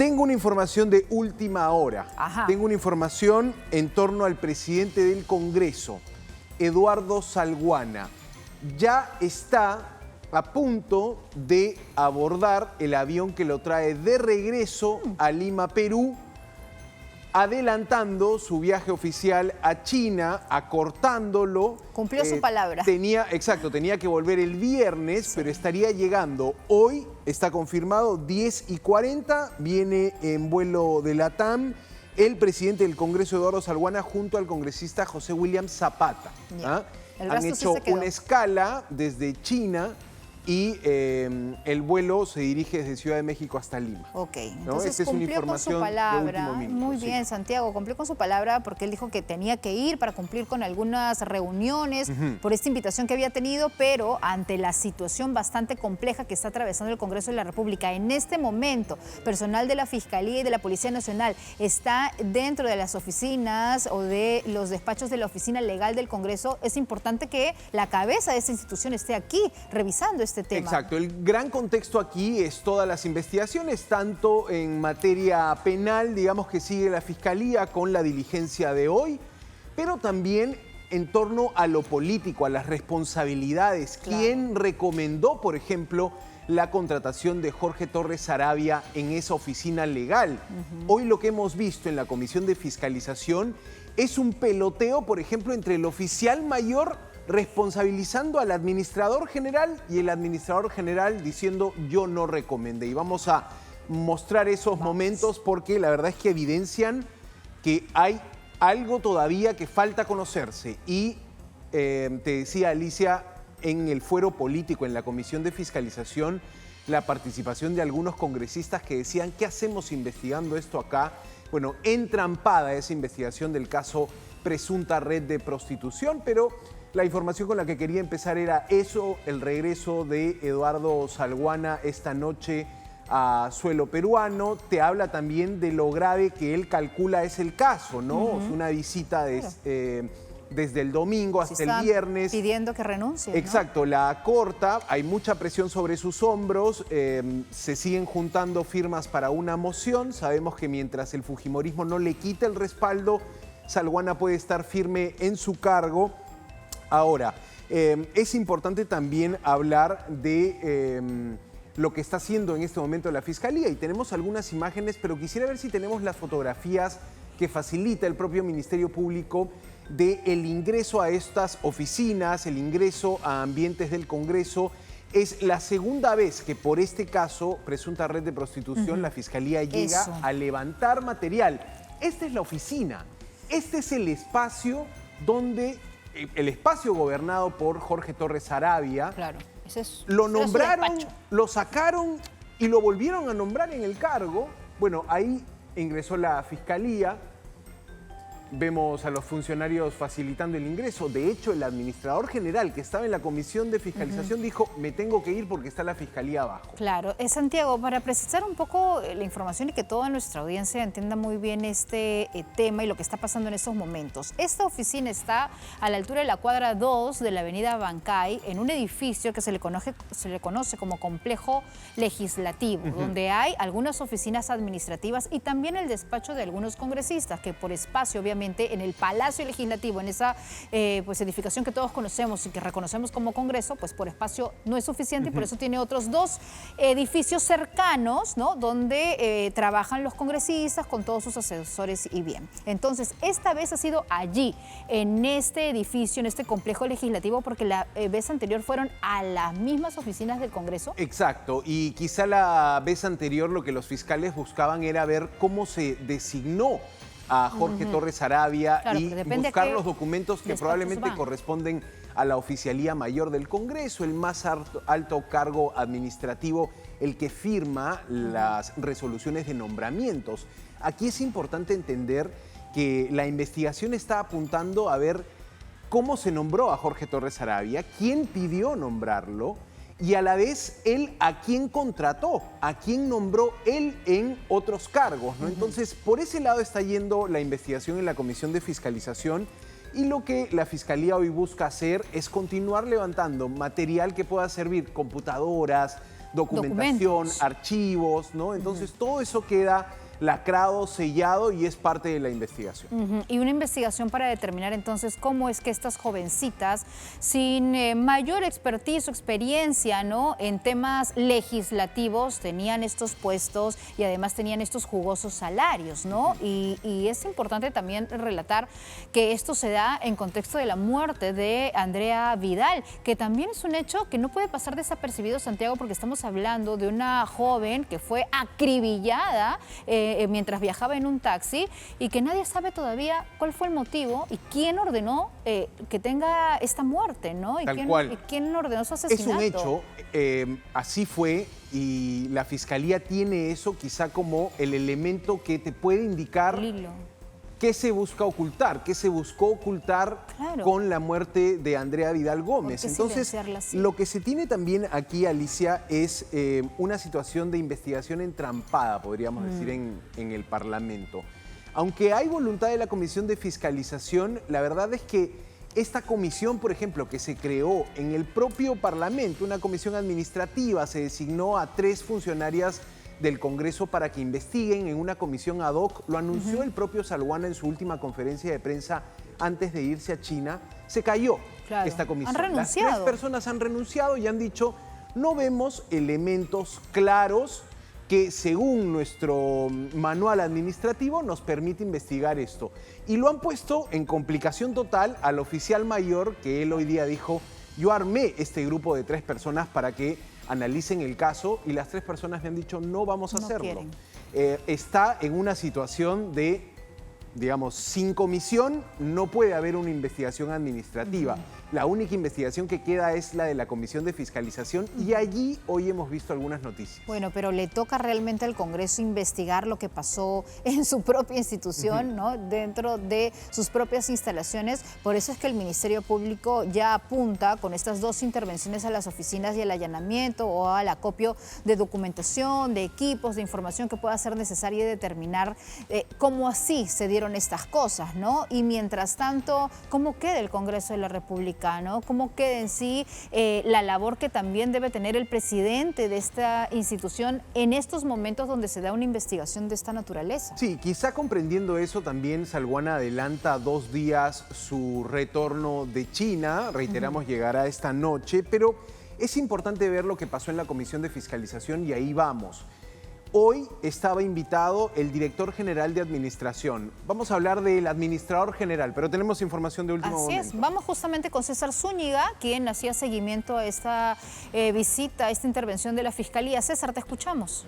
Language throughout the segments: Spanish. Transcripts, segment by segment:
Tengo una información de última hora. Ajá. Tengo una información en torno al presidente del Congreso, Eduardo Salguana. Ya está a punto de abordar el avión que lo trae de regreso a Lima, Perú, adelantando su viaje oficial a China, acortándolo. Cumplió su palabra. Tenía que volver el viernes, sí, pero estaría llegando hoy, está confirmado, 10:40, viene en vuelo de LATAM el presidente del Congreso, Eduardo Salguana, junto al congresista José William Zapata. ¿Ah? Han hecho una escala desde China y el vuelo se dirige desde Ciudad de México hasta Lima. Ok, ¿No? entonces Esta es una cumplió con su información palabra. de último minuto. Muy Sí. bien, Santiago, cumplió con su palabra porque él dijo que tenía que ir para cumplir con algunas reuniones por esta invitación que había tenido, pero ante la situación bastante compleja que está atravesando el Congreso de la República en este momento, personal de la Fiscalía y de la Policía Nacional está dentro de las oficinas o de los despachos de la Oficina Legal del Congreso. Es importante que la cabeza de esta institución esté aquí revisando este tema. Exacto, el gran contexto aquí es todas las investigaciones, tanto en materia penal, digamos que sigue la Fiscalía con la diligencia de hoy, pero también en torno a lo político, a las responsabilidades. Claro. ¿Quién recomendó, por ejemplo, la contratación de Jorge Torres Saravia en esa oficina legal? Hoy lo que hemos visto en la Comisión de Fiscalización es un peloteo, por ejemplo, entre el oficial mayor responsabilizando al administrador general y el administrador general diciendo yo no recomendé. Y vamos a mostrar esos momentos porque la verdad es que evidencian que hay algo todavía que falta conocerse. Y te decía, Alicia, en el fuero político, en la Comisión de Fiscalización, la participación de algunos congresistas que decían ¿qué hacemos investigando esto acá? Bueno, entrampada esa investigación del caso presunta red de prostitución, pero la información con la que quería empezar era eso, el regreso de Eduardo Salguana esta noche a suelo peruano. Te habla también de lo grave que él calcula es el caso, ¿no? Es una visita desde el domingo hasta el viernes. Pidiendo que renuncie, ¿no? Exacto, la corta, hay mucha presión sobre sus hombros, se siguen juntando firmas para una moción. Sabemos que mientras el fujimorismo no le quite el respaldo, Salguana puede estar firme en su cargo. Ahora, es importante también hablar de lo que está haciendo en este momento la Fiscalía y tenemos algunas imágenes, pero quisiera ver si tenemos las fotografías que facilita el propio Ministerio Público del ingreso a estas oficinas, el ingreso a ambientes del Congreso. Es la segunda vez que por este caso, presunta red de prostitución, la Fiscalía llega a levantar material. Esta es la oficina, este es el espacio donde... El espacio gobernado por Jorge Torres Saravia, claro, lo nombraron, lo sacaron y lo volvieron a nombrar en el cargo. Bueno, ahí ingresó la Fiscalía, vemos a los funcionarios facilitando el ingreso. De hecho, el administrador general que estaba en la Comisión de Fiscalización dijo, me tengo que ir porque está la Fiscalía abajo. Claro, Santiago, para precisar un poco la información y que toda nuestra audiencia entienda muy bien este tema y lo que está pasando en estos momentos. Esta oficina está a la altura de la cuadra 2 de la avenida Bancay, en un edificio que se le conoce como complejo legislativo, donde hay algunas oficinas administrativas y también el despacho de algunos congresistas que por espacio, obviamente, en el Palacio Legislativo, en esa edificación que todos conocemos y que reconocemos como Congreso, pues por espacio no es suficiente y por eso tiene otros dos edificios cercanos, ¿no? Donde trabajan los congresistas con todos sus asesores y bien. Entonces, esta vez ha sido allí, en este edificio, en este complejo legislativo, porque la vez anterior fueron a las mismas oficinas del Congreso. Exacto, y quizá la vez anterior lo que los fiscales buscaban era ver cómo se designó a Jorge Torres Saravia y buscar los documentos que probablemente corresponden a la Oficialía Mayor del Congreso, el más alto cargo administrativo, el que firma las resoluciones de nombramientos. Aquí es importante entender que la investigación está apuntando a ver cómo se nombró a Jorge Torres Saravia, quién pidió nombrarlo, y a la vez él a quién contrató, a quién nombró él en otros cargos, ¿no? Entonces, por ese lado está yendo la investigación en la Comisión de Fiscalización y lo que la Fiscalía hoy busca hacer es continuar levantando material que pueda servir, computadoras, documentación, Documentos. archivos, ¿no? Entonces todo eso queda lacrado, sellado y es parte de la investigación. Y una investigación para determinar entonces cómo es que estas jovencitas, sin mayor expertise o experiencia, ¿no?, en temas legislativos, tenían estos puestos y además tenían estos jugosos salarios, ¿no? Y es importante también relatar que esto se da en contexto de la muerte de Andrea Vidal, que también es un hecho que no puede pasar desapercibido, Santiago, porque estamos hablando de una joven que fue acribillada mientras viajaba en un taxi y que nadie sabe todavía cuál fue el motivo y quién ordenó que tenga esta muerte, ¿no? Tal cual. Y quién ordenó su Es asesinato. un hecho, así fue, y la Fiscalía tiene eso quizá como el elemento que te puede indicar El hilo. qué se busca ocultar, qué se buscó ocultar Claro. con la muerte de Andrea Vidal Gómez. ¿Por qué Entonces, silenciarla así? lo que se tiene también aquí, Alicia, es una situación de investigación entrampada, podríamos decir, en el Parlamento. Aunque hay voluntad de la Comisión de Fiscalización, la verdad es que esta comisión, por ejemplo, que se creó en el propio Parlamento, una comisión administrativa, se designó a 3 funcionarias del Congreso para que investiguen en una comisión ad hoc. Lo anunció el propio Salguana en su última conferencia de prensa antes de irse a China. Se cayó Claro. esta comisión. Han renunciado. Las 3 personas han renunciado y han dicho, no vemos elementos claros que según nuestro manual administrativo nos permite investigar esto. Y lo han puesto en complicación total al oficial mayor, que él hoy día dijo, yo armé este grupo de 3 personas para que analicen el caso, y las 3 personas me han dicho no vamos a No hacerlo. quieren. Está en una situación de, digamos, sin comisión no puede haber una investigación administrativa. La única investigación que queda es la de la Comisión de Fiscalización y allí hoy hemos visto algunas noticias. Bueno, pero le toca realmente al Congreso investigar lo que pasó en su propia institución, ¿no?, dentro de sus propias instalaciones. Por eso es que el Ministerio Público ya apunta con estas 2 intervenciones a las oficinas y el allanamiento o al acopio de documentación, de equipos, de información que pueda ser necesaria y determinar cómo así se dieron estas cosas, ¿no? Y mientras tanto, ¿cómo queda el Congreso de la República, ¿no? ¿Cómo queda en sí la labor que también debe tener el presidente de esta institución en estos momentos donde se da una investigación de esta naturaleza? Sí, quizá comprendiendo eso también Salguana adelanta 2 días su retorno de China, reiteramos llegará esta noche, pero es importante ver lo que pasó en la Comisión de Fiscalización y ahí vamos. Hoy estaba invitado el director general de administración. Vamos a hablar del administrador general, pero tenemos información de último momento. Así es, vamos justamente con César Zúñiga, quien hacía seguimiento a esta visita, a esta intervención de la Fiscalía. César, te escuchamos.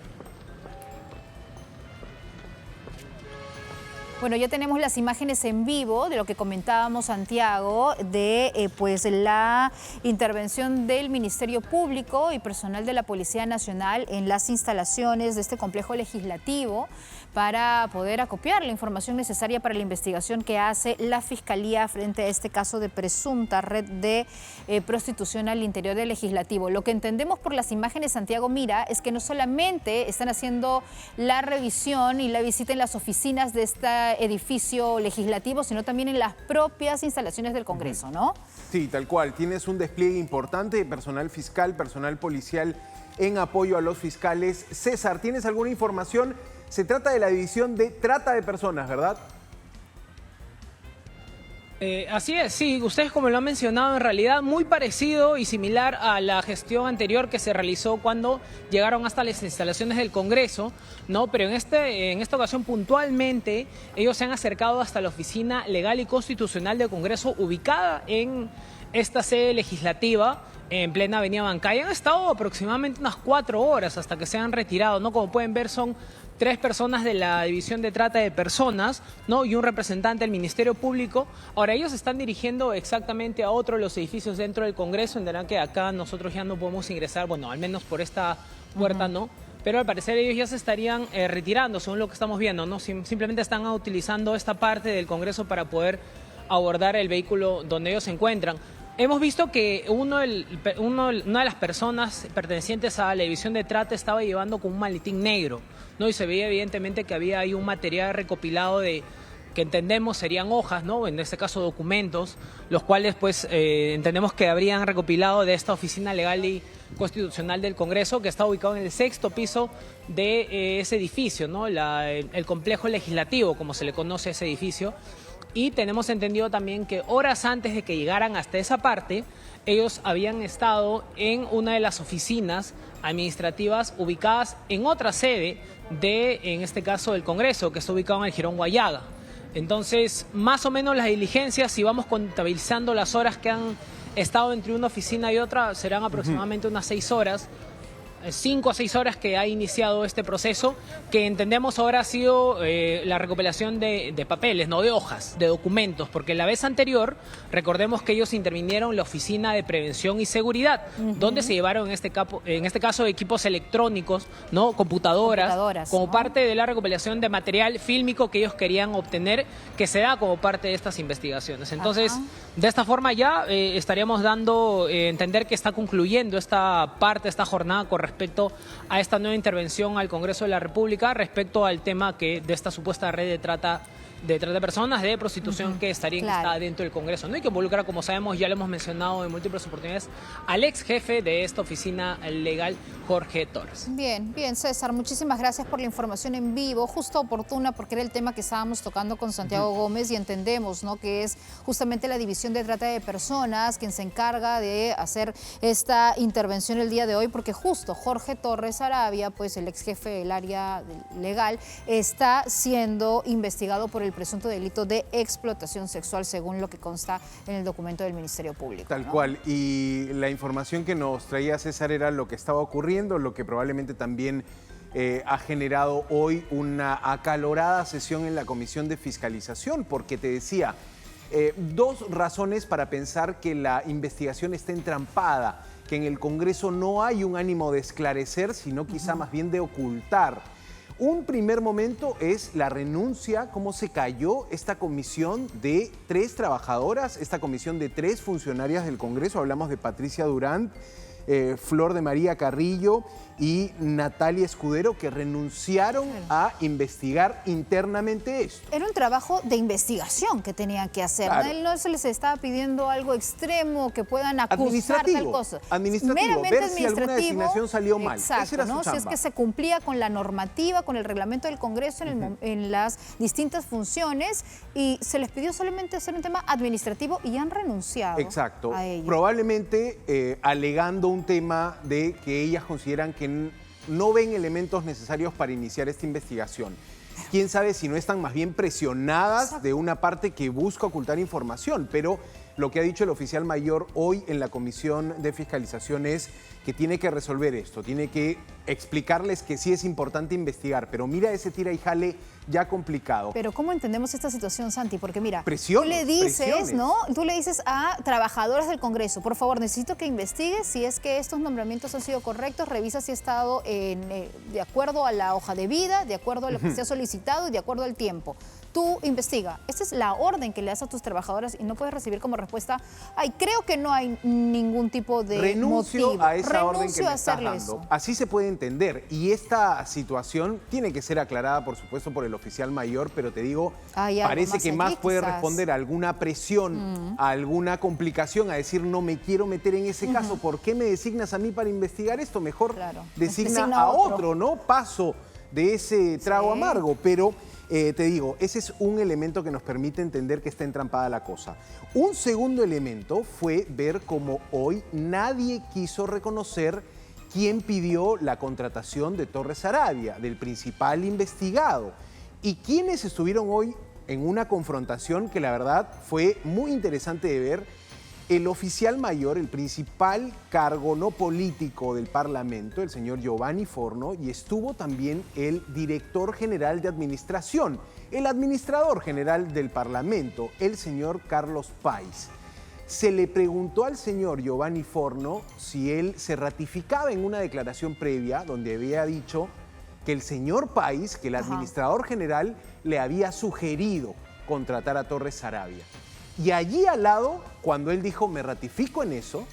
Bueno, ya tenemos las imágenes en vivo de lo que comentábamos, Santiago, de pues la intervención del Ministerio Público y personal de la Policía Nacional en las instalaciones de este complejo legislativo para poder acopiar la información necesaria para la investigación que hace la Fiscalía frente a este caso de presunta red de prostitución al interior del legislativo. Lo que entendemos por las imágenes, Santiago, mira, es que no solamente están haciendo la revisión y la visita en las oficinas de este edificio legislativo, sino también en las propias instalaciones del Congreso, ¿no? Sí, tal cual. Tienes un despliegue importante de personal fiscal, personal policial en apoyo a los fiscales. César, ¿tienes alguna información? Se trata de la división de trata de personas, ¿verdad? Así es, sí, ustedes como lo han mencionado, en realidad muy parecido y similar a la gestión anterior que se realizó cuando llegaron hasta las instalaciones del Congreso, ¿no? Pero en esta ocasión puntualmente ellos se han acercado hasta la Oficina Legal y Constitucional del Congreso ubicada en esta sede legislativa en plena Avenida Bancay. Han estado aproximadamente unas 4 horas hasta que se han retirado, ¿no? Como pueden ver, son 3 personas de la División de Trata de Personas, ¿no? Y un representante del Ministerio Público. Ahora, ellos se están dirigiendo exactamente a otro de los edificios dentro del Congreso, entenderán que acá nosotros ya no podemos ingresar, bueno, al menos por esta puerta no, pero al parecer ellos ya se estarían retirando, según lo que estamos viendo, ¿no? Simplemente están utilizando esta parte del Congreso para poder abordar el vehículo donde ellos se encuentran. Hemos visto que una de las personas pertenecientes a la división de trata estaba llevando con un maletín negro, ¿no? Y se veía evidentemente que había ahí un material recopilado de que entendemos serían hojas, ¿no? En este caso documentos, los cuales pues entendemos que habrían recopilado de esta Oficina Legal y Constitucional del Congreso, que está ubicado en el 6º piso de ese edificio, ¿no? El complejo legislativo, como se le conoce a ese edificio. Y tenemos entendido también que horas antes de que llegaran hasta esa parte, ellos habían estado en una de las oficinas administrativas ubicadas en otra sede en este caso, del Congreso, que está ubicado en el Jirón Guayaga. Entonces, más o menos las diligencias, si vamos contabilizando las horas que han estado entre una oficina y otra, serán aproximadamente unas 6 horas. 5 a 6 horas que ha iniciado este proceso, que entendemos ahora ha sido la recopilación de papeles, no de hojas, de documentos, porque la vez anterior, recordemos que ellos intervinieron en la Oficina de Prevención y Seguridad, donde se llevaron en este caso equipos electrónicos, ¿no? Computadoras como parte de la recopilación de material fílmico que ellos querían obtener, que se da como parte de estas investigaciones. Entonces, de esta forma ya estaríamos dando a entender que está concluyendo esta jornada con respecto a esta nueva intervención al Congreso de la República respecto al tema de esta supuesta red de trata de personas, de prostitución que está dentro del Congreso, ¿no? Y que involucra, como sabemos, ya lo hemos mencionado en múltiples oportunidades, al ex jefe de esta oficina legal, Jorge Torres. Bien, César, muchísimas gracias por la información en vivo, justo oportuna porque era el tema que estábamos tocando con Santiago Gómez y entendemos, ¿no?, que es justamente la División de Trata de Personas quien se encarga de hacer esta intervención el día de hoy, porque justo Jorge Torres Saravia, pues el ex jefe del área legal, está siendo investigado por el presunto delito de explotación sexual, según lo que consta en el documento del Ministerio Público. Tal cual. Y la información que nos traía César era lo que estaba ocurriendo, lo que probablemente también ha generado hoy una acalorada sesión en la Comisión de Fiscalización, porque te decía, 2 razones para pensar que la investigación está entrampada, que en el Congreso no hay un ánimo de esclarecer, sino quizá más bien de ocultar. Un primer momento es la renuncia, cómo se cayó esta comisión de 3 trabajadoras, esta comisión de 3 funcionarias del Congreso. Hablamos de Patricia Durán, Flor de María Carrillo y Natalia Escudero, que renunciaron a investigar internamente esto. Era un trabajo de investigación que tenían que hacer. Claro. No se les estaba pidiendo algo extremo, que puedan acusar tal cosa. Administrativo, ver si alguna designación salió mal. Exacto, esa era su ¿no? Si es chamba. que se cumplía con la normativa, con el reglamento del Congreso en las distintas funciones, y se les pidió solamente hacer un tema administrativo y han renunciado. Exacto. A ello. Probablemente alegando un tema de que ellas consideran que no ven elementos necesarios para iniciar esta investigación. Quién sabe si no están más bien presionadas de una parte que busca ocultar información, pero lo que ha dicho el oficial mayor hoy en la Comisión de Fiscalización es que tiene que resolver esto, tiene que explicarles que sí es importante investigar, pero mira ese tira y jale ya complicado. Pero ¿cómo entendemos esta situación, Santi? Porque mira, presiones, tú le dices, presiones. ¿no? Tú le dices a trabajadoras del Congreso, por favor, necesito que investigues si es que estos nombramientos han sido correctos, revisa si ha estado de acuerdo a la hoja de vida, de acuerdo a lo que se ha solicitado y de acuerdo al tiempo. Tú investiga. Esta es la orden que le das a tus trabajadoras y no puedes recibir como respuesta, ay, creo que no hay ningún tipo de renuncio motivo. a esa orden que Renuncio me a estás hacerle dando. eso. Así se puede entender. Y esta situación tiene que ser aclarada, por supuesto, por el oficial mayor, pero te digo, parece que más puede responder a alguna presión, a alguna complicación, a decir, no me quiero meter en ese caso. ¿Por qué me designas a mí para investigar esto? Mejor designa a otro, ¿no? Paso de ese trago amargo. Pero te digo, ese es un elemento que nos permite entender que está entrampada la cosa. Un segundo elemento fue ver cómo hoy nadie quiso reconocer quién pidió la contratación de Torres Saravia, del principal investigado, y quienes estuvieron hoy en una confrontación que la verdad fue muy interesante de ver. El oficial mayor, el principal cargo no político del Parlamento, el señor Giovanni Forno, y estuvo también el director general de administración, el administrador general del Parlamento, el señor Carlos Páez. Se le preguntó al señor Giovanni Forno si él se ratificaba en una declaración previa donde había dicho que el señor Páez, que el administrador general, le había sugerido contratar a Torres Saravia. Y allí al lado, cuando él dijo, me ratifico en eso,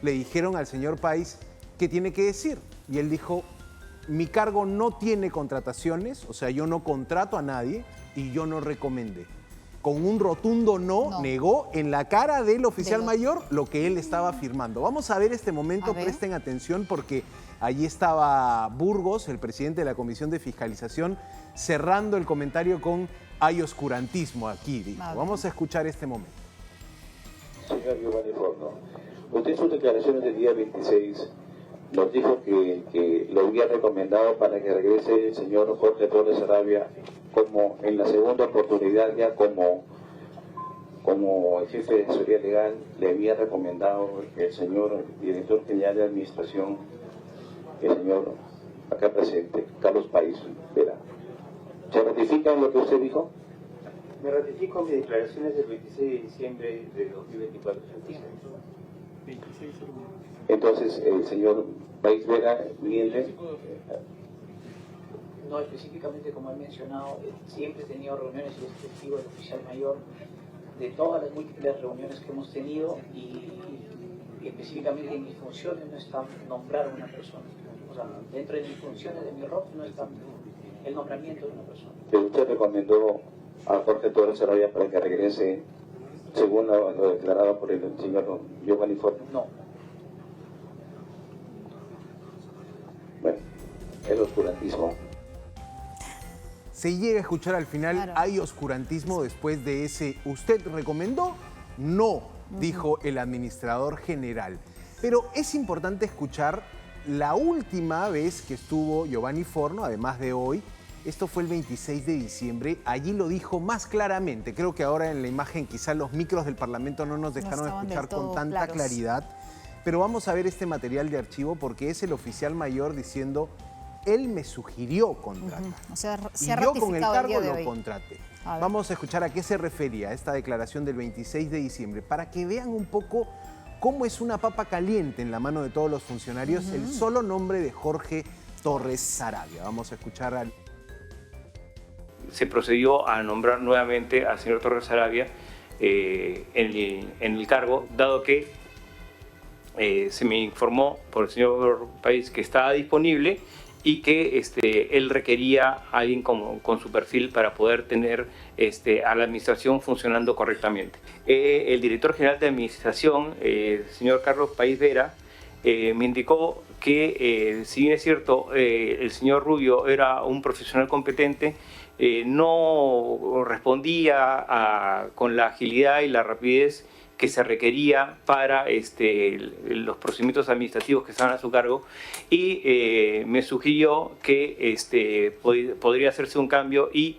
le dijeron al señor Páez qué tiene que decir. Y él dijo, mi cargo no tiene contrataciones, o sea, yo no contrato a nadie y yo no recomendé. con un rotundo no, negó en la cara del oficial De lo- mayor lo que él estaba afirmando. Vamos a ver este momento, A ver. presten atención porque allí estaba Burgos, el presidente de la Comisión de Fiscalización, cerrando el comentario con hay oscurantismo aquí, dijo. A ver. Vamos a escuchar este momento. Señor Giovanni Forno, usted en sus declaraciones del día 26 nos dijo que lo había recomendado para que regrese el señor Jorge Torres Sarabia como en la segunda oportunidad ya como el jefe de asesoría legal le había recomendado el señor director general de administración, el señor acá presente, Carlos País Vera. ¿Se ratifica en lo que usted dijo? Me ratifico en mis declaraciones del 26 de diciembre de 2024. Entonces el señor País Vera miente. No específicamente como he mencionado, siempre he tenido reuniones y es testigo del oficial mayor de todas las múltiples reuniones que hemos tenido y específicamente en mis funciones no está nombrar a una persona. O sea, dentro de mis funciones, de mi rol, no está el nombramiento de una persona. Pero usted recomendó a Jorge Torres Sarabia para que regrese según lo declarado por el señor Giovanni Forno. No. Bueno, el oscurantismo. Se llega a escuchar al final, Claro. hay oscurantismo después de ese ¿usted recomendó? No, dijo el administrador general. Pero es importante escuchar la última vez que estuvo Giovanni Forno, además de hoy. Esto fue el 26 de diciembre, allí lo dijo más claramente. Creo que ahora en la imagen quizás los micros del Parlamento no nos dejaron estaban del escuchar con todo tanta claros. claridad. Pero vamos a ver este material de archivo porque es el oficial mayor diciendo, él me sugirió contratar. O sea, Y se ha yo con el ratificado el cargo día de lo hoy. contraté. A ver. Vamos a escuchar a qué se refería esta declaración del 26 de diciembre para que vean un poco cómo es una papa caliente en la mano de todos los funcionarios el solo nombre de Jorge Torres Sarabia. Vamos a escuchar al... Se procedió a nombrar nuevamente al señor Torres Sarabia en el cargo, dado que se me informó por el señor País que estaba disponible y que él requería a alguien con su perfil para poder tener a la administración funcionando correctamente. El director general de administración, el señor Carlos País Vera, me indicó que, si bien es cierto, el señor Rubio era un profesional competente, no respondía con la agilidad y la rapidez que se requería para los procedimientos administrativos que estaban a su cargo y me sugirió que podría hacerse un cambio y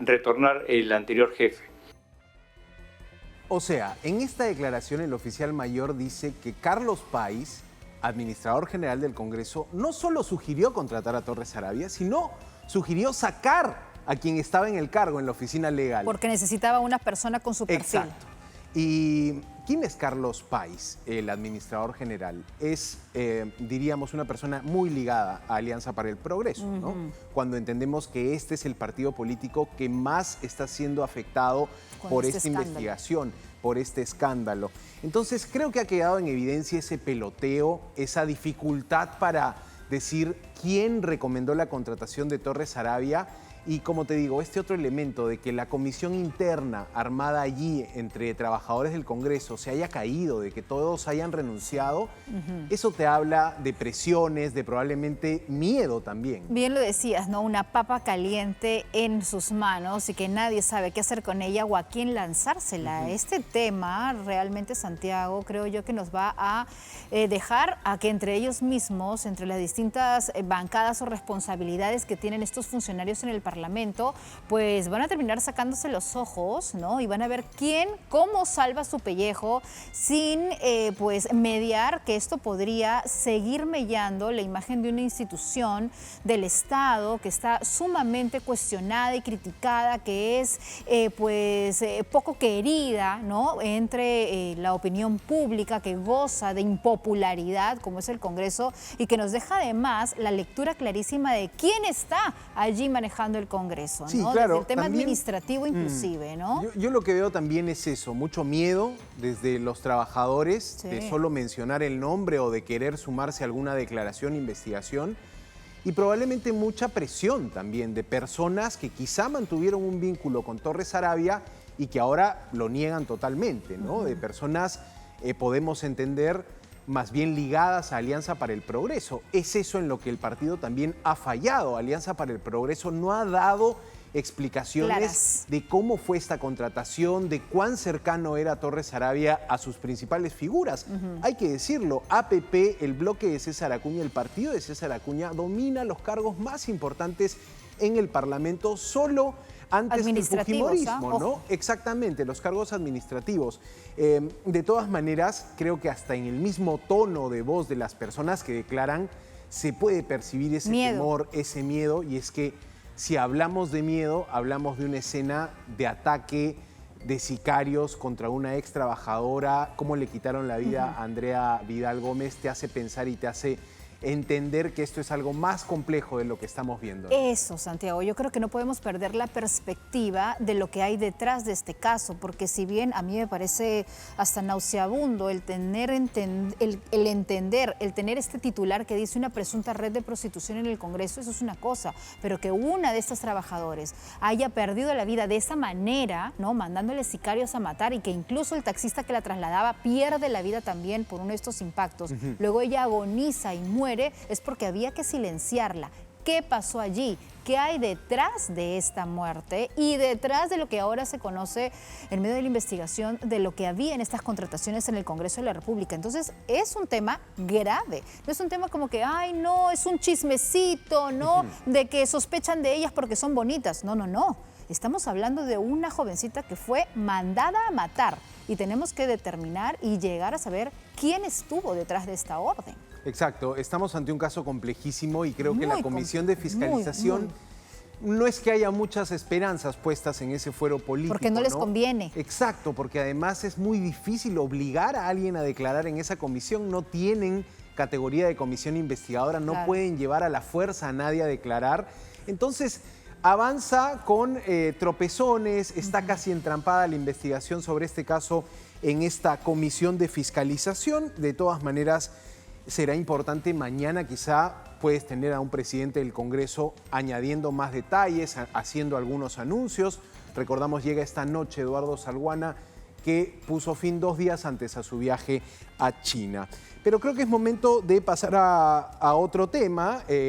retornar el anterior jefe. O sea, en esta declaración el oficial mayor dice que Carlos País, administrador general del Congreso, no solo sugirió contratar a Torres Sarabia, sino sugirió sacar a quien estaba en el cargo en la oficina legal. Porque necesitaba una persona con su perfil. Exacto. ¿Y quién es Carlos País, el administrador general? Es, diríamos, una persona muy ligada a Alianza para el Progreso, ¿no? Cuando entendemos que este es el partido político que más está siendo afectado Con por este esta escándalo. investigación, por este escándalo. Entonces, creo que ha quedado en evidencia ese peloteo, esa dificultad para decir quién recomendó la contratación de Torres Sarabia. Y como te digo, este otro elemento de que la comisión interna armada allí entre trabajadores del Congreso se haya caído, de que todos hayan renunciado, eso te habla de presiones, de probablemente miedo también. Bien lo decías, ¿no? Una papa caliente en sus manos y que nadie sabe qué hacer con ella o a quién lanzársela. Este tema realmente, Santiago, creo yo que nos va a dejar a que entre ellos mismos, entre las distintas bancadas o responsabilidades que tienen estos funcionarios en el Parlamento, pues van a terminar sacándose los ojos, ¿no? Y van a ver cómo salva su pellejo sin pues mediar que esto podría seguir mellando la imagen de una institución del Estado que está sumamente cuestionada y criticada, que es poco querida, ¿no? Entre la opinión pública, que goza de impopularidad como es el Congreso y que nos deja además la lectura clarísima de quién está allí manejando el Congreso, ¿no? Sí, claro, Desde el tema también, administrativo inclusive, ¿no? Yo lo que veo también es eso, mucho miedo desde los trabajadores Sí. de solo mencionar el nombre o de querer sumarse a alguna declaración, investigación. y probablemente mucha presión también de personas que quizá mantuvieron un vínculo con Torres Sarabia y que ahora lo niegan totalmente, ¿no? De personas, podemos entender, más bien ligadas a Alianza para el Progreso. Es eso en lo que el partido también ha fallado. Alianza para el Progreso no ha dado explicaciones claras de cómo fue esta contratación, de cuán cercano era Torres Sarabia a sus principales figuras. Hay que decirlo, APP, el bloque de César Acuña, el partido de César Acuña, domina los cargos más importantes en el Parlamento solo antes del fujimorismo, ¿no? Exactamente, los cargos administrativos. De todas maneras, creo que hasta en el mismo tono de voz de las personas que declaran se puede percibir ese temor, ese miedo, y es que si hablamos de miedo, hablamos de una escena de ataque de sicarios contra una ex trabajadora, cómo le quitaron la vida a Andrea Vidal Gómez, te hace pensar y te hace entender que esto es algo más complejo de lo que estamos viendo. Eso, Santiago, yo creo que no podemos perder la perspectiva de lo que hay detrás de este caso, porque si bien a mí me parece hasta nauseabundo el tener este titular que dice una presunta red de prostitución en el Congreso, eso es una cosa, pero que una de estas trabajadores haya perdido la vida de esa manera, ¿no? Mandándole sicarios a matar, y que incluso el taxista que la trasladaba pierde la vida también por uno de estos impactos. Luego ella agoniza y muere, es porque había que silenciarla. ¿Qué pasó allí? ¿Qué hay detrás de esta muerte y detrás de lo que ahora se conoce en medio de la investigación de lo que había en estas contrataciones en el Congreso de la República? Entonces, es un tema grave. No es un tema como que, ay, no, es un chismecito, ¿no? De que sospechan de ellas porque son bonitas. No, no, no. Estamos hablando de una jovencita que fue mandada a matar y tenemos que determinar y llegar a saber quién estuvo detrás de esta orden. Exacto, estamos ante un caso complejísimo y creo que la Comisión de Fiscalización no es que haya muchas esperanzas puestas en ese fuero político. Porque no les conviene. Exacto, porque además es muy difícil obligar a alguien a declarar en esa comisión. No tienen categoría de comisión investigadora, no pueden llevar a la fuerza a nadie a declarar. Entonces, avanza con tropezones, está casi entrampada la investigación sobre este caso en esta Comisión de Fiscalización. De todas maneras, será importante mañana, quizá puedes tener a un presidente del Congreso añadiendo más detalles, haciendo algunos anuncios. Recordamos, llega esta noche Eduardo Salguana, que puso fin 2 días antes a su viaje a China. Pero creo que es momento de pasar a otro tema.